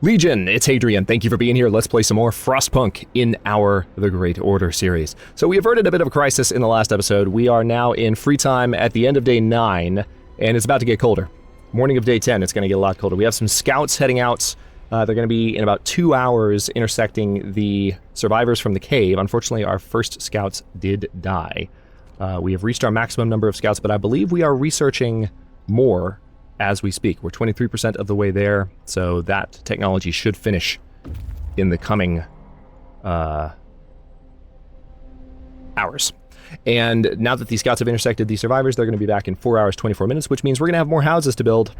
Legion, it's Hadrian. Thank you for being here. Let's play some more Frostpunk in our The Great Order series. So we averted a bit of a crisis in the last episode. We are now in free time at the end of day 9, and it's about to get colder. Morning of day 10, it's going to get a lot colder. We have some scouts heading out. They're going to be in about 2 hours intersecting the survivors from the cave. Unfortunately, our first scouts did die. We have reached our maximum number of scouts, but I believe we are researching more as we speak. We're 23% of the way there, so that technology should finish in the coming hours. And now that these scouts have intersected these survivors, they're going to be back in 4 hours, 24 minutes, which means we're going to have more houses to build.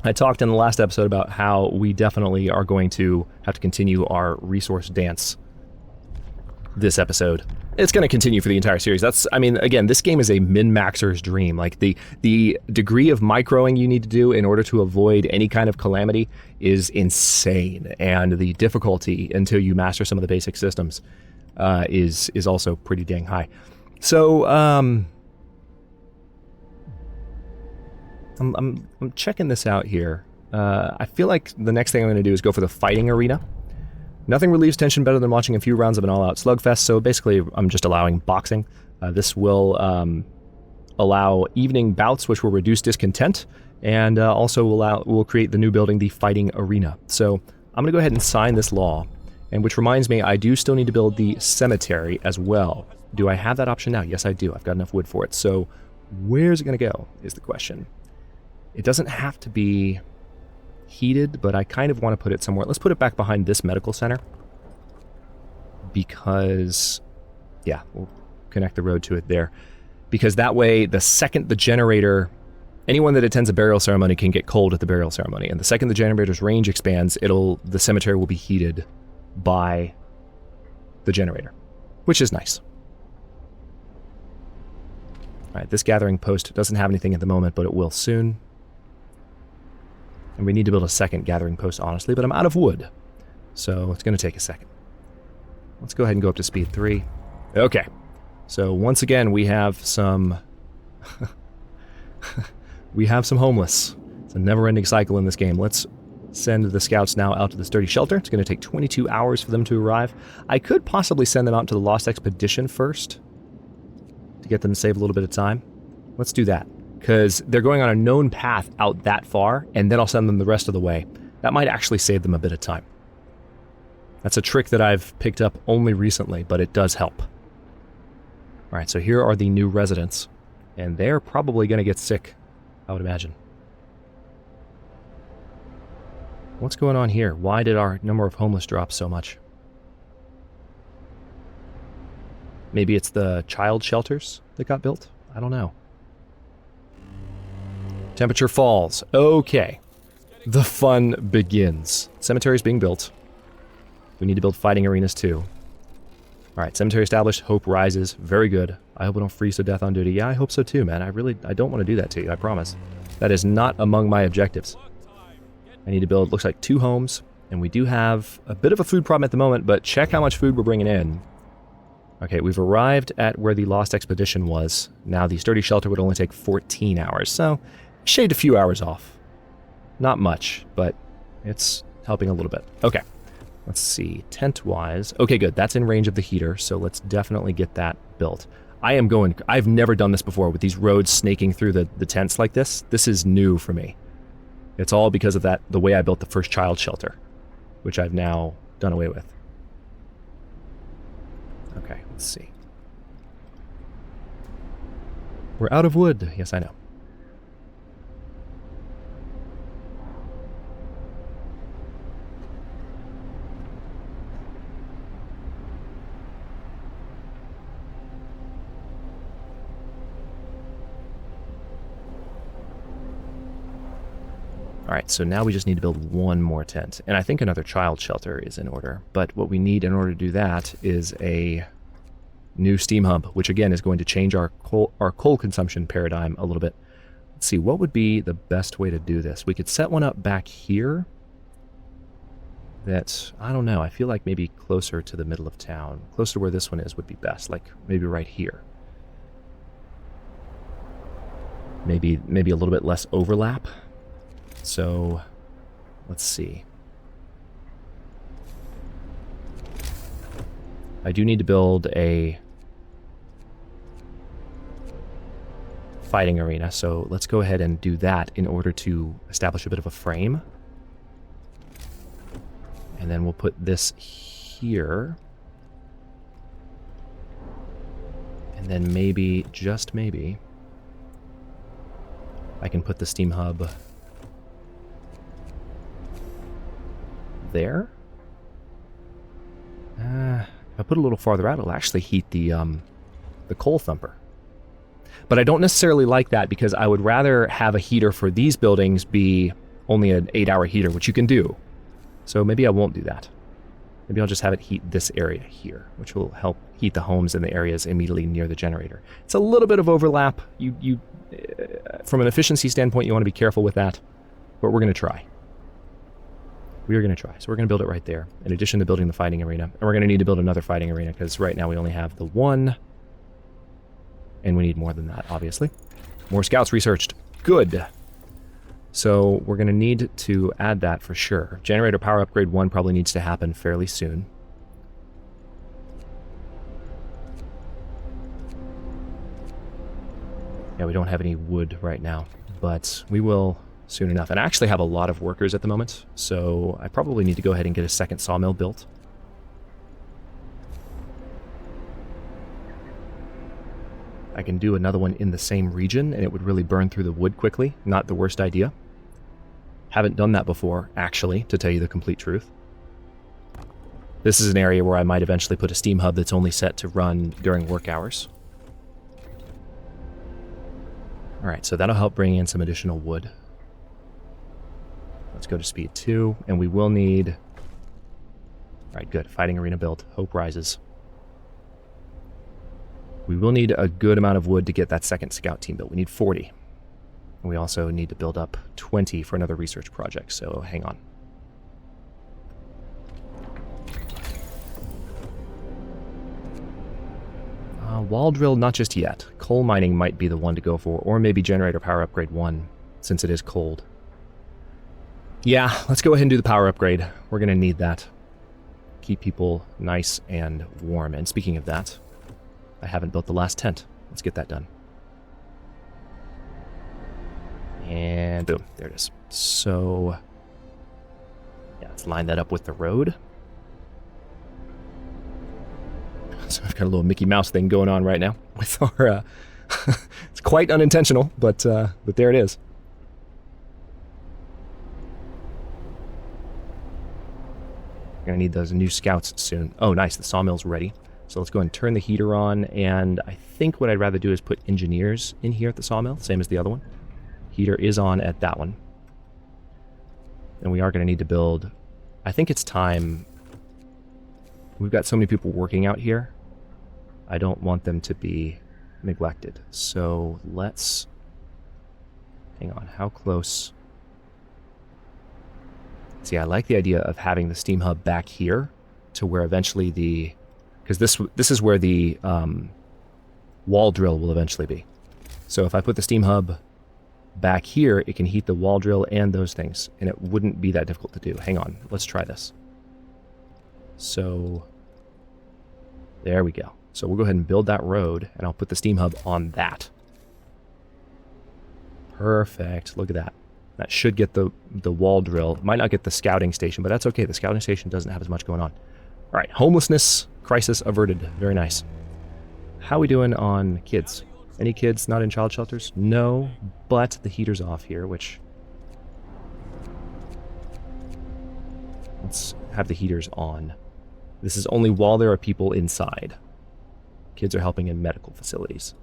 I talked in the last episode about how we definitely are going to have to continue our resource dance this episode. It's going to continue for the entire series. Again, this game is a min-maxer's dream. Like, the degree of microing you need to do in order to avoid any kind of calamity is insane. And the difficulty, until you master some of the basic systems, is also pretty dang high. So, I'm checking this out here. I feel like the next thing I'm going to do is go for the fighting arena. Nothing relieves tension better than watching a few rounds of an all-out slugfest, so basically I'm just allowing boxing. This will allow evening bouts, which will reduce discontent, and also will create the new building, the fighting arena. So I'm going to go ahead and sign this law, and which reminds me, I do still need to build the cemetery as well. Do I have that option now? Yes, I do. I've got enough wood for it. So where's it going to go is the question. It doesn't have to be heated, but I kind of want to put it somewhere. Let's put it back behind this medical center because, yeah, we'll connect the road to it there. Because that way, the second the generator, anyone that attends a burial ceremony can get cold at the burial ceremony, and the second the generator's range expands, the cemetery will be heated by the generator, which is nice. All right, this gathering post doesn't have anything at the moment, but it will soon. And we need to build a second gathering post, honestly, but I'm out of wood. So it's going to take a second. Let's go ahead and go up to speed 3. Okay. So once again, we have some... we have some homeless. It's a never-ending cycle in this game. Let's send the scouts now out to the sturdy shelter. It's going to take 22 hours for them to arrive. I could possibly send them out to the Lost Expedition first to get them to save a little bit of time. Let's do that, because they're going on a known path out that far, and then I'll send them the rest of the way. That might actually save them a bit of time. That's a trick that I've picked up only recently, but it does help. All right, so here are the new residents, and they're probably going to get sick, I would imagine. What's going on here? Why did our number of homeless drop so much? Maybe it's the child shelters that got built? I don't know. Temperature falls. Okay. The fun begins. Cemetery's being built. We need to build fighting arenas too. Alright, cemetery established. Hope rises. Very good. I hope we don't freeze to death on duty. Yeah, I hope so too, man. I don't want to do that to you, I promise. That is not among my objectives. I need to build, looks like 2 homes. And we do have a bit of a food problem at the moment, but check how much food we're bringing in. Okay, we've arrived at where the Lost Expedition was. Now the sturdy shelter would only take 14 hours, so shaved a few hours off. Not much, but it's helping a little bit. Okay, let's see, tent-wise. Okay, good, that's in range of the heater, so let's definitely get that built. I've never done this before with these roads snaking through the tents like this. This is new for me. It's all because of the way I built the first child shelter, which I've now done away with. Okay, let's see. We're out of wood. Yes, I know. Alright, so now we just need to build one more tent. And I think another child shelter is in order. But what we need in order to do that is a new steam hub, which again is going to change our coal consumption paradigm a little bit. Let's see, what would be the best way to do this? We could set one up back here. That, I don't know, I feel like maybe closer to the middle of town. Closer to where this one is would be best, like maybe right here. Maybe a little bit less overlap. So, let's see. I do need to build a fighting arena, so let's go ahead and do that in order to establish a bit of a frame. And then we'll put this here. And then maybe, just maybe, I can put the steam hub there. If I put it a little farther out, it'll actually heat the coal thumper. But I don't necessarily like that because I would rather have a heater for these buildings be only an 8-hour heater, which you can do. So maybe I won't do that. Maybe I'll just have it heat this area here, which will help heat the homes in the areas immediately near the generator. It's a little bit of overlap. From an efficiency standpoint, you want to be careful with that, but we're going to try. We are going to try. So we're going to build it right there, in addition to building the fighting arena. And we're going to need to build another fighting arena, because right now we only have the one. And we need more than that, obviously. More scouts researched. Good. So we're going to need to add that for sure. Generator power upgrade 1 probably needs to happen fairly soon. Yeah, we don't have any wood right now, but we will soon enough. And I actually have a lot of workers at the moment, so I probably need to go ahead and get a second sawmill built. I can do another one in the same region, and it would really burn through the wood quickly. Not the worst idea. Haven't done that before, actually, to tell you the complete truth. This is an area where I might eventually put a steam hub that's only set to run during work hours. Alright, so that'll help bring in some additional wood. Let's go to speed 2, and we will need... Alright, good. Fighting arena built. Hope rises. We will need a good amount of wood to get that second scout team built. We need 40. And we also need to build up 20 for another research project, so hang on. Wall drill, not just yet. Coal mining might be the one to go for, or maybe generator power upgrade 1, since it is cold. Yeah, let's go ahead and do the power upgrade. We're going to need that. Keep people nice and warm. And speaking of that, I haven't built the last tent. Let's get that done. And boom, there it is. So, yeah, let's line that up with the road. So I've got a little Mickey Mouse thing going on right now with our, it's quite unintentional, but there it is. We're gonna need those new scouts soon. Oh, nice, the sawmill's ready. So let's go and turn the heater on, and I think what I'd rather do is put engineers in here at the sawmill, same as the other one. Heater is on at that one. And we are going to need to build... I think it's time... We've got so many people working out here. I don't want them to be neglected. So let's... Hang on, how close... See, I like the idea of having the steam hub back here to where eventually the... Because this is where the wall drill will eventually be. So if I put the steam hub back here, it can heat the wall drill and those things. And it wouldn't be that difficult to do. Hang on, let's try this. So there we go. So we'll go ahead and build that road, and I'll put the steam hub on that. Perfect, look at that. That should get the wall drill. Might not get the scouting station, but that's okay. The scouting station doesn't have as much going on. All right, homelessness crisis averted. Very nice. How are we doing on kids? Any kids not in child shelters? No, but the heater's off here, which... Let's have the heaters on. This is only while there are people inside. Kids are helping in medical facilities.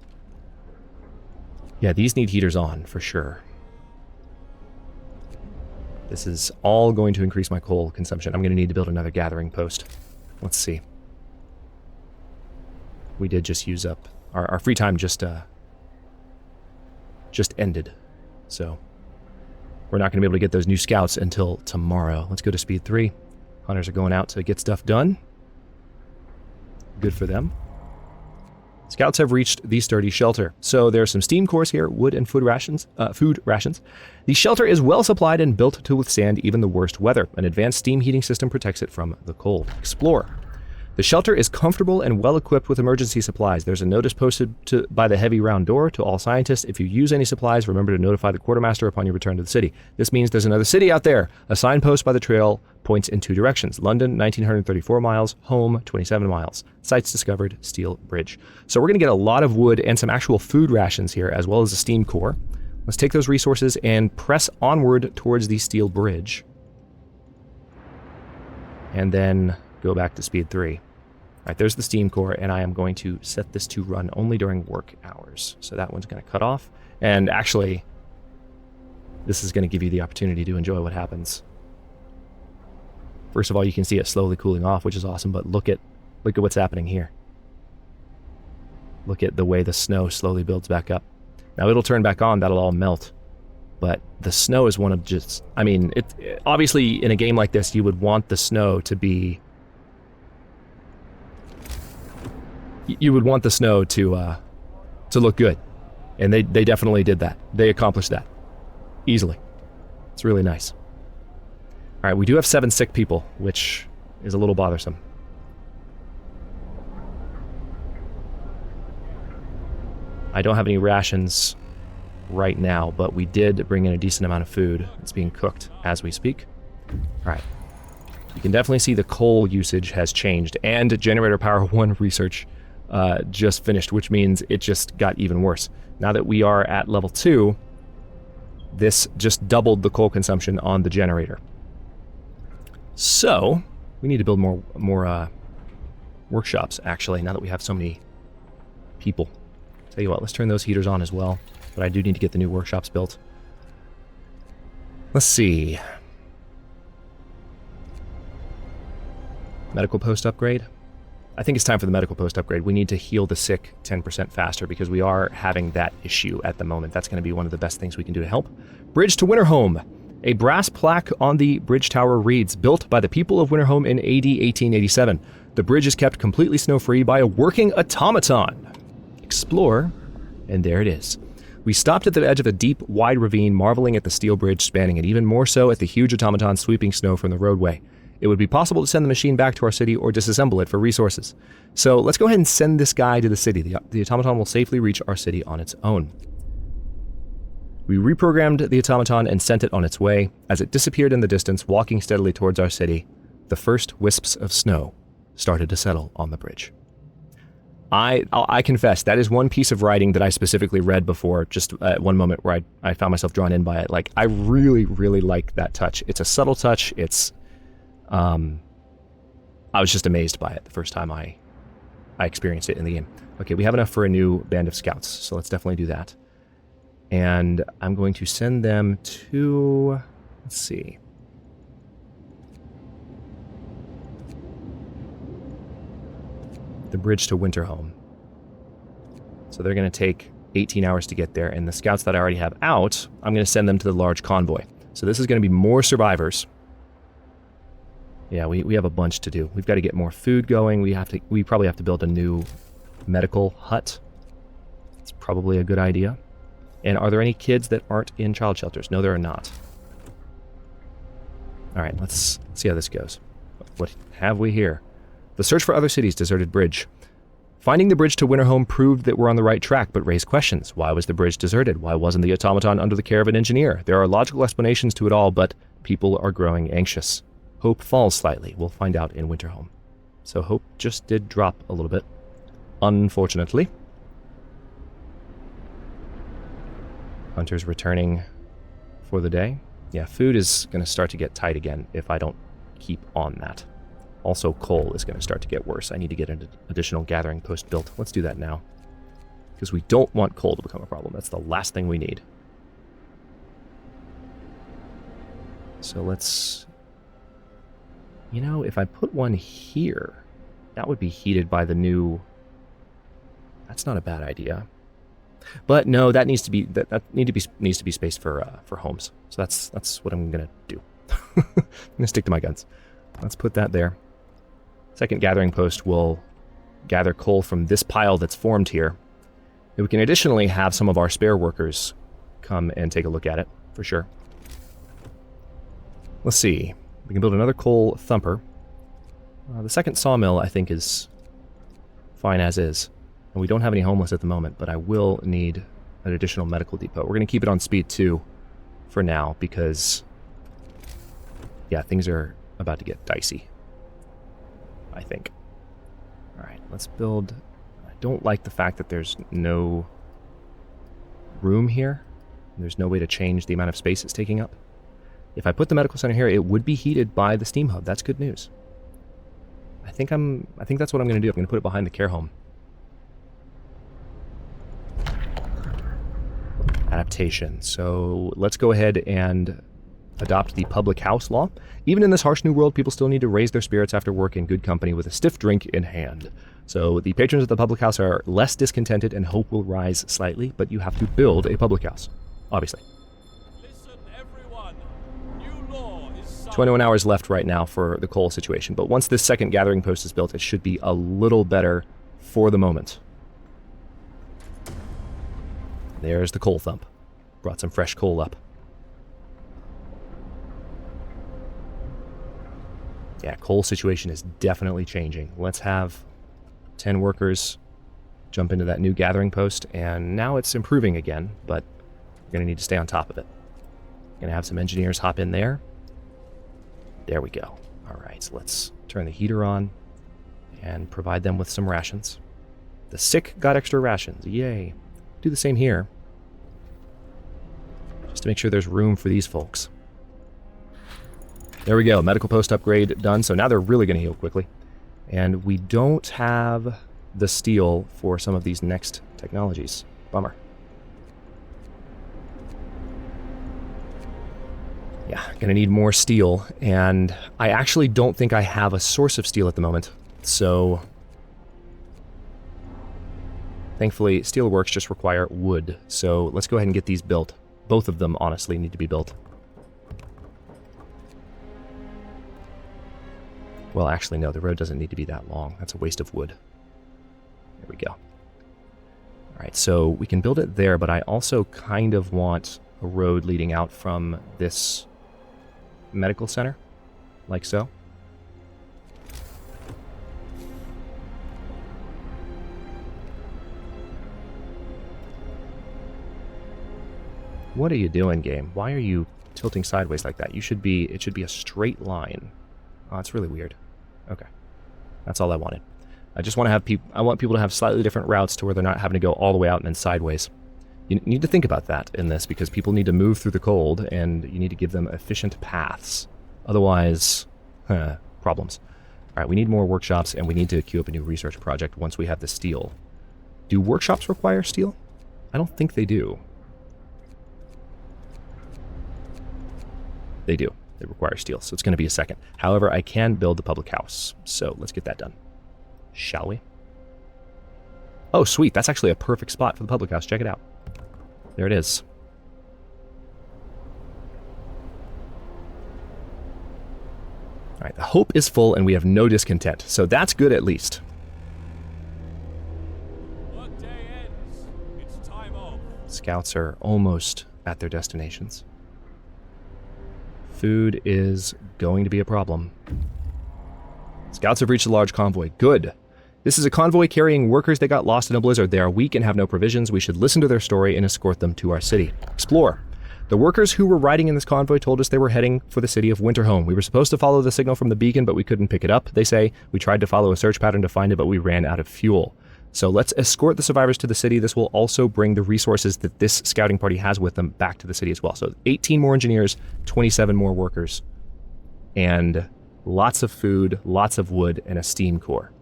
Yeah, these need heaters on, for sure. This is all going to increase my coal consumption. I'm going to need to build another gathering post. Let's see. We did just use up... Our free time just ended. So, we're not going to be able to get those new scouts until tomorrow. Let's go to speed 3. Hunters are going out to get stuff done. Good for them. Scouts have reached the sturdy shelter. So there's some steam cores here, wood and food rations. The shelter is well supplied and built to withstand even the worst weather. An advanced steam heating system protects it from the cold. Explore. The shelter is comfortable and well equipped with emergency supplies. There's a notice posted by the heavy round door to all scientists. If you use any supplies, remember to notify the quartermaster upon your return to the city. This means there's another city out there. A signpost by the trail points in 2 directions. London, 1,934 miles. Home, 27 miles. Sites discovered, steel bridge. So we're going to get a lot of wood and some actual food rations here, as well as a steam core. Let's take those resources and press onward towards the steel bridge. And then go back to speed 3. All right, there's the steam core, and I am going to set this to run only during work hours. So that one's going to cut off. And actually, this is going to give you the opportunity to enjoy what happens. First of all, you can see it slowly cooling off, which is awesome, but look at what's happening here. Look at the way the snow slowly builds back up. Now it'll turn back on, that'll all melt. But the snow is one of just, I mean, obviously in a game like this, you would want the snow to be, you would want the snow to look good. And they definitely did that. They accomplished that easily. It's really nice. All right, we do have 7 sick people, which is a little bothersome. I don't have any rations right now, but we did bring in a decent amount of food. It's being cooked as we speak. All right. You can definitely see the coal usage has changed, and generator power 1 research just finished, which means it just got even worse. Now that we are at level 2, this just doubled the coal consumption on the generator. So, we need to build more workshops, actually, now that we have so many people. Tell you what, let's turn those heaters on as well. But I do need to get the new workshops built. Let's see. Medical post upgrade. I think it's time for the medical post upgrade. We need to heal the sick 10% faster because we are having that issue at the moment. That's going to be one of the best things we can do to help. Bridge to Winterhome. A brass plaque on the bridge tower reads, built by the people of Winterhome in AD 1887. The bridge is kept completely snow-free by a working automaton. Explore, and there it is. We stopped at the edge of a deep, wide ravine, marveling at the steel bridge spanning it, even more so at the huge automaton sweeping snow from the roadway. It would be possible to send the machine back to our city or disassemble it for resources. So let's go ahead and send this guy to the city. The automaton will safely reach our city on its own. We reprogrammed the automaton and sent it on its way. As it disappeared in the distance, walking steadily towards our city, the first wisps of snow started to settle on the bridge. I confess, that is one piece of writing that I specifically read before, just at one moment where I found myself drawn in by it. Like, I really, really like that touch. It's a subtle touch. It's, I was just amazed by it the first time I experienced it in the game. Okay, we have enough for a new band of scouts, so let's definitely do that. And I'm going to send them to, let's see. The bridge to Winterhome. So they're going to take 18 hours to get there, and the scouts that I already have out, I'm going to send them to the large convoy. So this is going to be more survivors. Yeah, we have a bunch to do. We've got to get more food going. We probably have to build a new medical hut. It's probably a good idea. And are there any kids that aren't in child shelters? No, there are not. All right, let's see how this goes. What have we here? The search for other cities' deserted bridge. Finding the bridge to Winterhome proved that we're on the right track, but raised questions. Why was the bridge deserted? Why wasn't the automaton under the care of an engineer? There are logical explanations to it all, but people are growing anxious. Hope falls slightly. We'll find out in Winterhome. So hope just did drop a little bit, unfortunately. Hunter's returning for the day. Yeah, food is going to start to get tight again if I don't keep on that. Also, coal is going to start to get worse. I need to get an additional gathering post built. Let's do that now. Because we don't want coal to become a problem. That's the last thing we need. So let's... You know, if I put one here, that would be heated by the new... That's not a bad idea. But no, that needs to be needs to be spaced for homes. So that's what I'm going to do. I'm going to stick to my guns. Let's put that there. Second gathering post will gather coal from this pile that's formed here. And we can additionally have some of our spare workers come and take a look at it, for sure. Let's see. We can build another coal thumper. The second sawmill, I think, is fine as is. And we don't have any homeless at the moment, but I will need an additional medical depot. We're going to keep it on speed 2 for now because, yeah, things are about to get dicey, I think. All right, let's build... I don't like the fact that there's no room here. There's no way to change the amount of space it's taking up. If I put the medical center here, it would be heated by the steam hub. That's good news. I think that's what I'm going to do. I'm going to put it behind the care home. Adaptation. So let's go ahead and adopt the public house law. Even in this harsh new world, people still need to raise their spirits after work in good company with a stiff drink in hand. So the patrons of the public house are less discontented and hope will rise slightly, but you have to build a public house, obviously. Listen, everyone. New law is 21 hours left right now for the coal situation, but once this second gathering post is built, it should be a little better for the moment. There's the coal thump. Brought some fresh coal up. Yeah, coal situation is definitely changing. Let's have 10 workers jump into that new gathering post, and now it's improving again, but we're going to need to stay on top of it. Going to have some engineers hop in there. There we go. All right, so let's turn the heater on and provide them with some rations. The sick got extra rations. Yay. Do the same here. Just to make sure there's room for these folks. There we go. Medical post upgrade done. So now they're really going to heal quickly. And we don't have the steel for some of these next technologies. Bummer. Yeah, going to need more steel. And I actually don't think I have a source of steel at the moment. So thankfully, steelworks just require wood. So let's go ahead and get these built. Both of them, honestly, need to be built. Well, actually, no, the road doesn't need to be that long. That's a waste of wood. There we go. All right, so we can build it there, but I also kind of want a road leading out from this medical center, like so. What are you doing, game? Why are you tilting sideways like that? It should be a straight line. Oh, that's really weird. Okay. That's all I wanted. I just want to have I want people to have slightly different routes to where they're not having to go all the way out and then sideways. You need to think about that in this because people need to move through the cold and you need to give them efficient paths. Otherwise, problems. All right, we need more workshops and we need to queue up a new research project once we have the steel. Do workshops require steel? I don't think they do. They do. They require steel, so it's going to be a second. However, I can build the public house, so let's get that done. Shall we? Oh, sweet. That's actually a perfect spot for the public house. Check it out. There it is. All right, the hope is full and we have no discontent, so that's good at least. Workday ends. It's time off. Scouts are almost at their destinations. Food is going to be a problem. Scouts have reached a large convoy. Good. This is a convoy carrying workers that got lost in a blizzard. They are weak and have no provisions. We should listen to their story and escort them to our city. Explore. The workers who were riding in this convoy told us they were heading for the city of Winterhome. We were supposed to follow the signal from the beacon, but we couldn't pick it up, they say. We tried to follow a search pattern to find it, but we ran out of fuel. So let's escort the survivors to the city. This will also bring the resources that this scouting party has with them back to the city as well. So 18 more engineers, 27 more workers, and lots of food, lots of wood, and a steam core.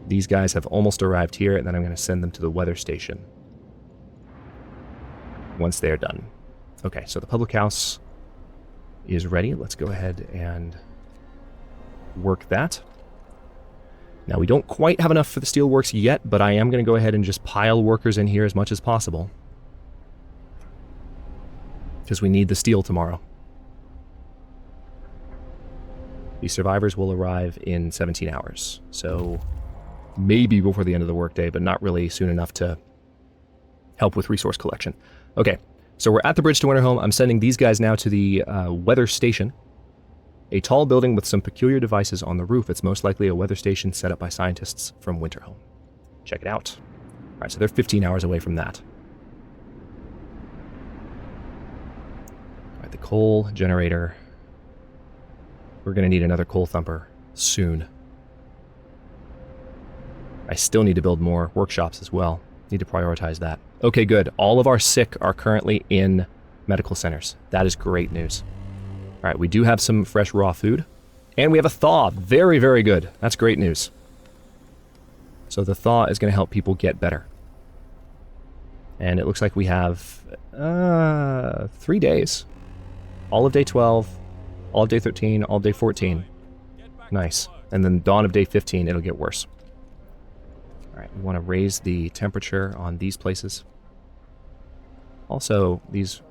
These guys have almost arrived here, and then I'm going to send them to the weather station once they're done. Okay, so the public house is ready. Let's go ahead and work that. Now, we don't quite have enough for the steelworks yet, but I am going to go ahead and just pile workers in here as much as possible. Because we need the steel tomorrow. The survivors will arrive in 17 hours. So maybe before the end of the workday, but not really soon enough to help with resource collection. Okay, so we're at the bridge to Winterhome. I'm sending these guys now to the weather station. A tall building with some peculiar devices on the roof. It's most likely a weather station set up by scientists from Winterhome. Check it out. All right, so they're 15 hours away from that. All right, the coal generator. We're going to need another coal thumper soon. I still need to build more workshops as well. Need to prioritize that. Okay, good. All of our sick are currently in medical centers. That is great news. All right, we do have some fresh raw food. And we have a thaw. Very, very good. That's great news. So the thaw is going to help people get better. And it looks like we have 3 days. All of day 12, all of day 13, all of day 14. Nice. And then dawn of day 15, it'll get worse. All right, we want to raise the temperature on these places. Also, these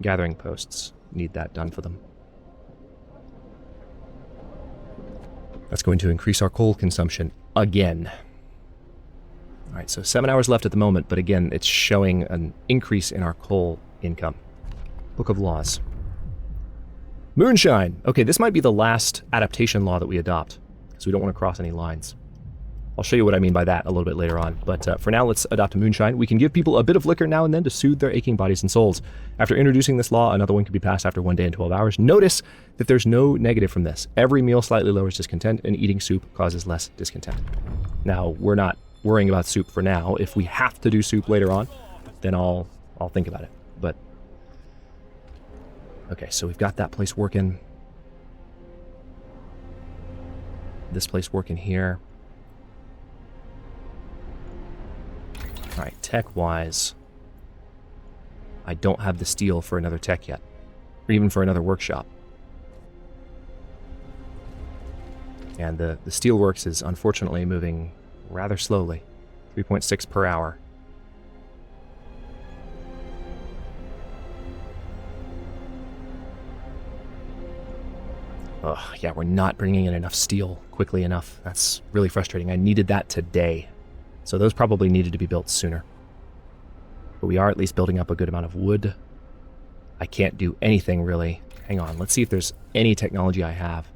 gathering posts need that done for them. That's going to increase our coal consumption again. All right, so 7 hours left at the moment, but again, it's showing an increase in our coal income. Book of Laws. Moonshine! Okay, this might be the last adaptation law that we adopt, so we don't want to cross any lines. I'll show you what I mean by that a little bit later on, but for now, let's adopt a moonshine. We can give people a bit of liquor now and then to soothe their aching bodies and souls. After introducing this law, another one can be passed after 1 day and 12 hours. Notice that there's no negative from this. Every meal slightly lowers discontent, and eating soup causes less discontent. Now, we're not worrying about soup for now. If we have to do soup later on, then I'll think about it. But okay, so we've got that place working. This place working here. All right, tech-wise, I don't have the steel for another tech yet, or even for another workshop. And the steelworks is unfortunately moving rather slowly, 3.6 per hour. Ugh, yeah, we're not bringing in enough steel quickly enough. That's really frustrating. I needed that today. So those probably needed to be built sooner. But we are at least building up a good amount of wood. I can't do anything really. Hang on, let's see if there's any technology I have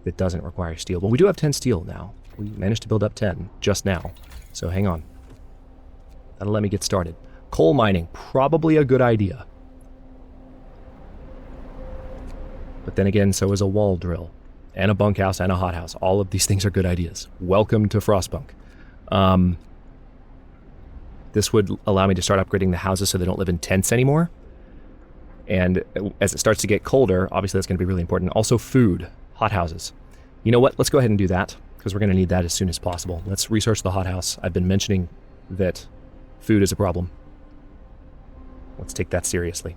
that doesn't require steel. Well, we do have 10 steel now. We managed to build up 10 just now. So hang on. That'll let me get started. Coal mining, probably a good idea. But then again, so is a wall drill, and a bunkhouse, and a hothouse. All of these things are good ideas. Welcome to Frostpunk. This would allow me to start upgrading the houses so they don't live in tents anymore. And as it starts to get colder, obviously that's going to be really important. Also food, hothouses. You know what? Let's go ahead and do that, because we're going to need that as soon as possible. Let's research the hothouse. I've been mentioning that food is a problem. Let's take that seriously.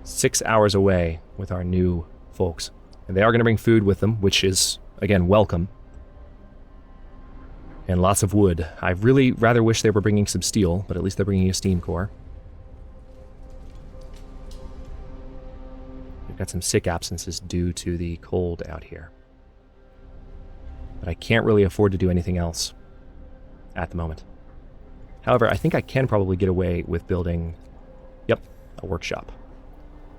6 hours away with our new folks. And they are going to bring food with them, which is, again, welcome. And lots of wood. I really rather wish they were bringing some steel, but at least they're bringing a steam core. We've got some sick absences due to the cold out here. But I can't really afford to do anything else at the moment. However, I think I can probably get away with building, yep, a workshop.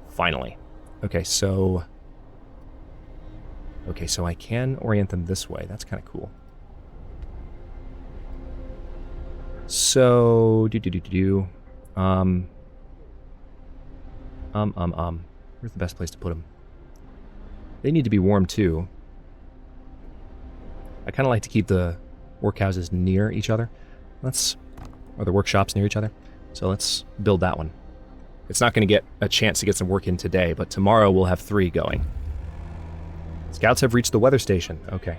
Finally. Okay, so I can orient them this way. That's kind of cool. So, where's the best place to put them? They need to be warm too. I kind of like to keep the workhouses near each other. Or the workshops near each other. So let's build that one. It's not going to get a chance to get some work in today, but tomorrow we'll have 3 going. Scouts have reached the weather station. Okay.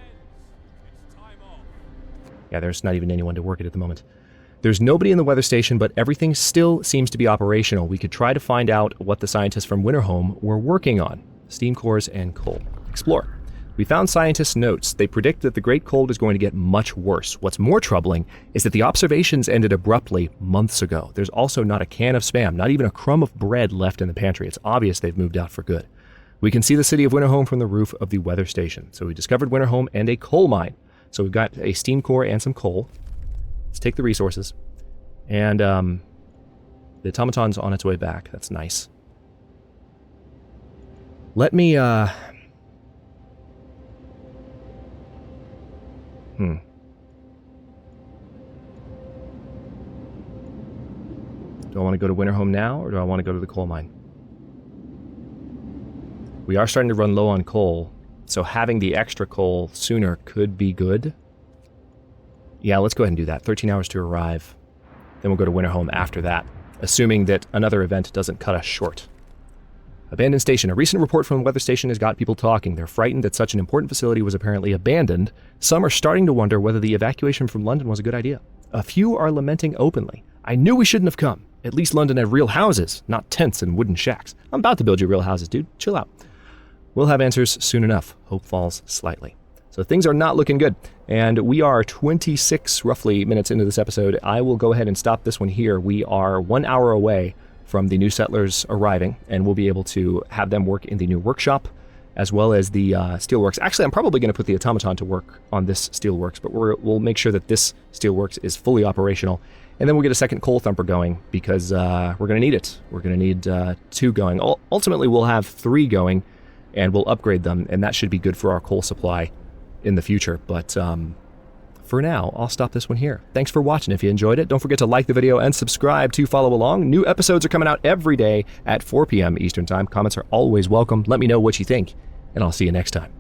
Yeah, there's not even anyone to work it at the moment. There's nobody in the weather station, but everything still seems to be operational. We could try to find out what the scientists from Winterhome were working on. Steam cores and coal. Explore. We found scientists' notes. They predict that the Great Cold is going to get much worse. What's more troubling is that the observations ended abruptly months ago. There's also not a can of Spam, not even a crumb of bread left in the pantry. It's obvious they've moved out for good. We can see the city of Winterhome from the roof of the weather station. So we discovered Winterhome and a coal mine. So we've got a steam core and some coal. Let's take the resources. And the automaton's on its way back. That's nice. Let me, Do I want to go to Winterhome now, or do I want to go to the coal mine? We are starting to run low on coal, so having the extra coal sooner could be good. Yeah, let's go ahead and do that. 13 hours to arrive. Then we'll go to Winterhome after that, assuming that another event doesn't cut us short. Abandoned station. A recent report from the weather station has got people talking. They're frightened that such an important facility was apparently abandoned. Some are starting to wonder whether the evacuation from London was a good idea. A few are lamenting openly. I knew we shouldn't have come. At least London had real houses, not tents and wooden shacks. I'm about to build you real houses, dude. Chill out. We'll have answers soon enough. Hope falls slightly. So things are not looking good. And we are 26, roughly, minutes into this episode. I will go ahead and stop this one here. We are 1 hour away from the new settlers arriving, and we'll be able to have them work in the new workshop, as well as the steelworks. Actually, I'm probably going to put the automaton to work on this steelworks, but we'll make sure that this steelworks is fully operational. And then we'll get a second coal thumper going, because we're going to need it. We're going to need 2 going. Ultimately, we'll have 3 going, and we'll upgrade them, and that should be good for our coal supply in the future. But for now, I'll stop this one here. Thanks for watching. If you enjoyed it, don't forget to like the video and subscribe to follow along. New episodes are coming out every day at 4 p.m. Eastern Time. Comments are always welcome. Let me know what you think, and I'll see you next time.